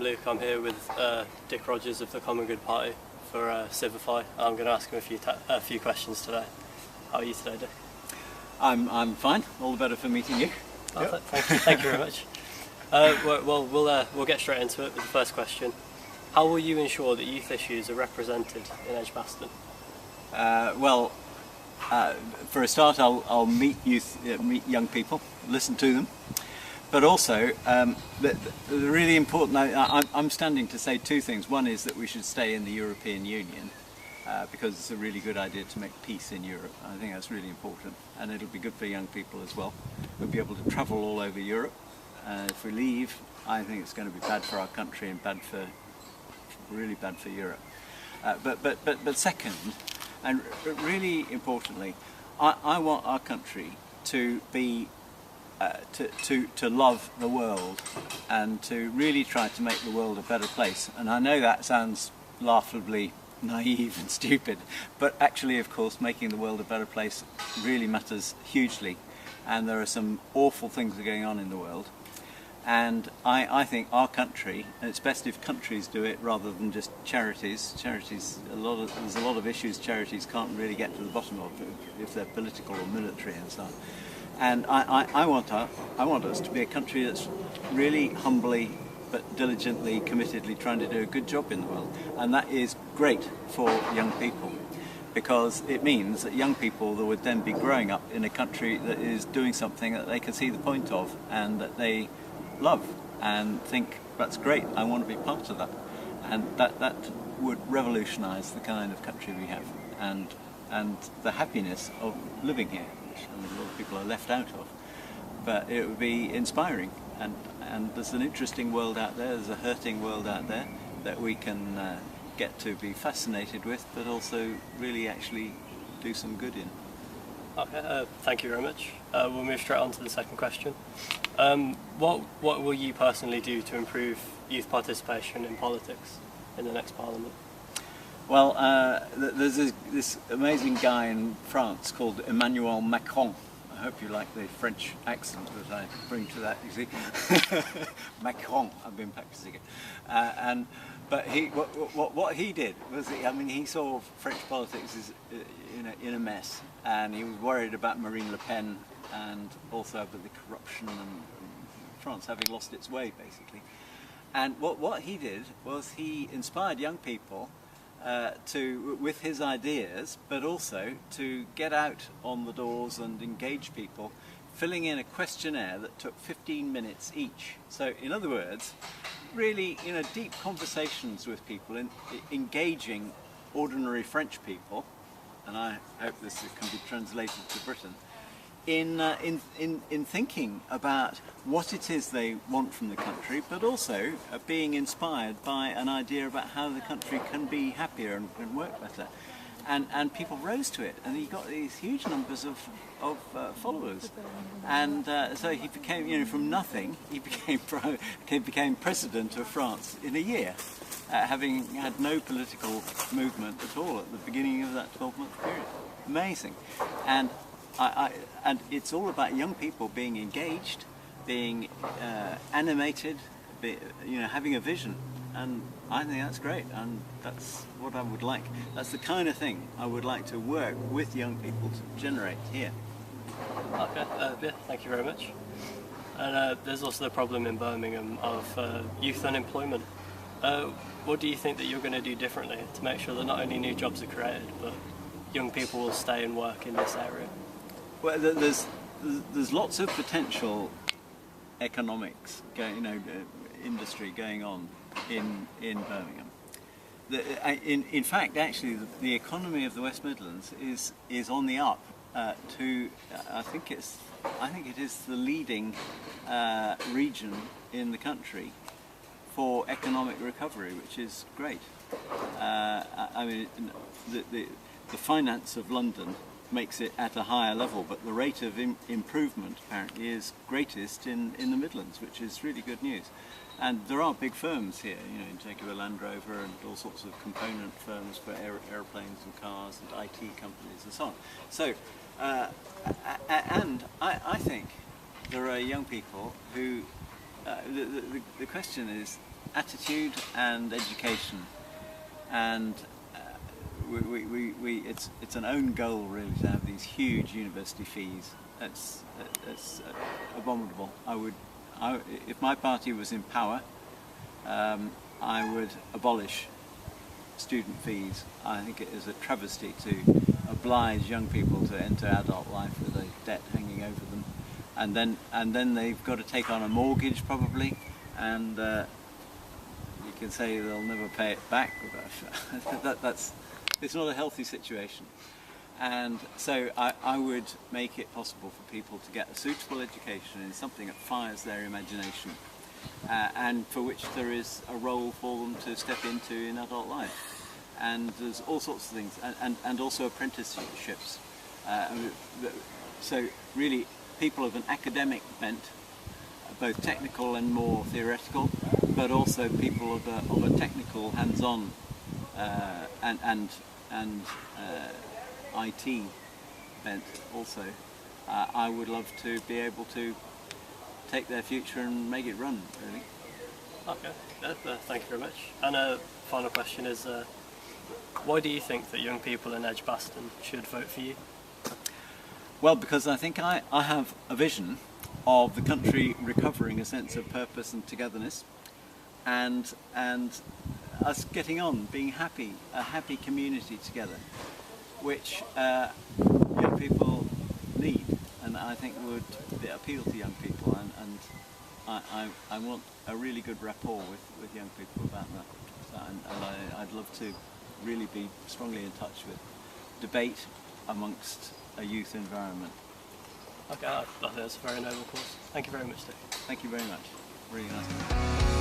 Luke. I'm here with Dick Rodgers of the Common Good Party for Civify. I'm going to ask him a few questions today. How are you today, Dick? I'm fine. All the better for meeting you. Oh, yep. Thank you very much. We'll get straight into it with the first question. How will you ensure that youth issues are represented in Edgbaston? For a start, I'll meet young people, listen to them. But also, the really important, I'm standing to say two things. One is that we should stay in the European Union because it's a really good idea to make peace in Europe. I think that's really important, and it'll be good for young people as well. We'll be able to travel all over Europe. If we leave, I think it's going to be bad for our country and really bad for Europe. But second, and really importantly, I want our country to be to love the world and to really try to make the world a better place. And I know that sounds laughably naive and stupid, but actually, of course, making the world a better place really matters hugely. And there are some awful things that are going on in the world. And I think our country, and it's best if countries do it rather than just charities. Charities, there's a lot of issues charities can't really get to the bottom of if they're political or military and so on. And I want us to be a country that's really humbly but diligently, committedly trying to do a good job in the world. And that is great for young people, because it means that young people that would then be growing up in a country that is doing something that they can see the point of and that they love and think, that's great, I want to be part of that. And that would revolutionise the kind of country we have and the happiness of living here, which a lot of people are left out of. But it would be inspiring, and there's an interesting world out there, there's a hurting world out there that we can get to be fascinated with, but also really actually do some good in. Okay, thank you very much. We'll move straight on to the second question. What will you personally do to improve youth participation in politics in the next Parliament? Well, there's this amazing guy in France called Emmanuel Macron. I hope you like the French accent that I bring to that, you see. Macron, I've been practicing it. But what he did was, he saw French politics as in a mess, and he was worried about Marine Le Pen and also about the corruption and France having lost its way, basically. And what he did was he inspired young people with his ideas, but also to get out on the doors and engage people, filling in a questionnaire that took 15 minutes each. So, in other words, really, deep conversations with people, engaging ordinary French people, and I hope this can be translated to Britain, in thinking about what it is they want from the country, but also being inspired by an idea about how the country can be happier and work better. And people rose to it, and he got these huge numbers of followers. And so he became, from nothing, he became president of France in a year, having had no political movement at all at the beginning of that 12-month period. Amazing. And it's all about young people being engaged, being animated, having a vision. And I think that's great, and that's what I would like. That's the kind of thing I would like to work with young people to generate here. Okay, yeah, thank you very much. And there's also the problem in Birmingham of youth unemployment. What do you think that you're going to do differently to make sure that not only new jobs are created, but young people will stay and work in this area? Well, there's lots of potential economics, industry going on in Birmingham. In fact, actually, the economy of the West Midlands is on the up. I think it is the leading region in the country for economic recovery, which is great. The finance of London makes it at a higher level, but the rate of improvement apparently is greatest in the Midlands, which is really good news. And there are big firms here, in particular Land Rover and all sorts of component firms for airplanes and cars and IT companies and so on. So, and I think there are young people who, the question is, attitude and education, and it's an own goal really to have these huge university fees. It's abominable. If my party was in power, I would abolish student fees. I think it is a travesty to oblige young people to enter adult life with a debt hanging over them, and then they've got to take on a mortgage probably, and you can say they'll never pay it back. It's not a healthy situation. And so I would make it possible for people to get a suitable education in something that fires their imagination, and for which there is a role for them to step into in adult life. And there's all sorts of things, and also apprenticeships. So really people of an academic bent, both technical and more theoretical, but also people of a technical, hands-on and IT bent also. I would love to be able to take their future and make it run, really. Okay, thank you very much. And a final question is, why do you think that young people in Edgbaston should vote for you? Well, because I think I have a vision of the country recovering a sense of purpose and togetherness, and us getting on, being happy, a happy community together, which young people need, and I think would appeal to young people, and I want a really good rapport with young people about that. So, and I'd love to really be strongly in touch with debate amongst a youth environment. Okay, I think that's a very noble cause. Thank you very much, Dick. Thank you very much. Really nice.